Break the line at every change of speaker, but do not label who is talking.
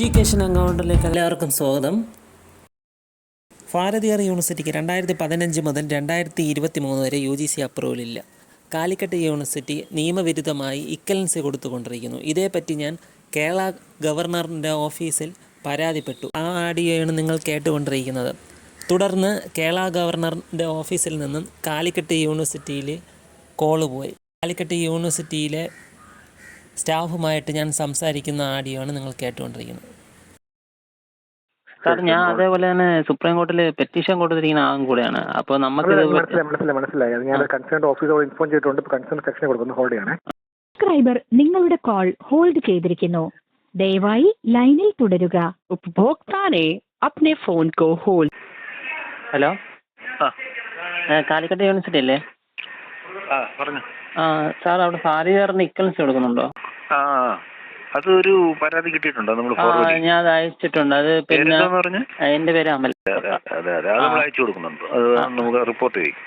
Education അക്കൗണ്ടിലേക്ക് എല്ലാവർക്കും സ്വാഗതം. ഭാരതീയർ യൂണിവേഴ്സിറ്റിക്ക് 2015 മുതൽ 2023 വരെ UGC അപ്രൂവലില്ല. കാലിക്കറ്റ് യൂണിവേഴ്സിറ്റി നിയമവിരുദ്ധമായി ഇക്കലൻസി കൊടുത്തുകൊണ്ടിരിക്കുന്നു. ഇതേപ്പറ്റി ഞാൻ കേരള ഗവർണറിൻ്റെ ഓഫീസിൽ പരാതിപ്പെട്ടു. ആ ആഡിയോയാണ് നിങ്ങൾ കേട്ടുകൊണ്ടിരിക്കുന്നത്. തുടർന്ന് കേരള ഗവർണറിൻ്റെ ഓഫീസിൽ നിന്നും കാലിക്കറ്റ് യൂണിവേഴ്സിറ്റിയിൽ കോള് പോയി. കാലിക്കറ്റ് യൂണിവേഴ്സിറ്റിയിലെ സ്റ്റാഫുമായിട്ട് ഞാൻ സംസാരിക്കുന്ന ആഡിയോ ആണ് നിങ്ങൾ കേട്ടുകൊണ്ടിരിക്കുന്നത്.
സാർ, ഞാൻ അതേപോലെ തന്നെ സുപ്രീം കോടതിയിൽ പെറ്റീഷൻ കൊടുത്തിരിക്കുന്ന ആളും കൂടെയാണ്. അപ്പോൾ നമുക്ക്
മനസ്സിലായി. ഞാൻ കൺസേൺ ഓഫീസറോട് ഇൻഫോം ചെയ്തിട്ടുണ്ട്. കൺസേൺ സെക്ഷനെ കൊടുക്കുന്നു. ഹോൾഡ് ചെയ്യണേ.
സബ്സ്ക്രൈബർ നിങ്ങളുടെ കോൾ ഹോൾഡ് ചെയ്തിരിക്കുന്നു. ദയവായി ലൈനിൽ തുടരുക. ഉപഭോക്താനെ അപ്നെ ഫോൺ കോ ഹോൾഡ്.
ഹലോ, കാലിക്കറ്റ് യൂണിവേഴ്സിറ്റി അല്ലേ?
പറഞ്ഞു.
സാർ, അവിടെ ഭാരതീയറിന് ഇക്കലൻസി കൊടുക്കുന്നുണ്ടോ?
അതൊരു പരാതി കിട്ടിയിട്ടുണ്ടോ?
ഞാൻ അത് അയച്ചിട്ടുണ്ട്. അത് പിന്നെ എന്റെ പേര് അമൽ.
അതെ, അത് നമ്മൾ അയച്ചു കൊടുക്കുന്നുണ്ട്. അത് നമുക്ക് റിപ്പോർട്ട് ചെയ്യും.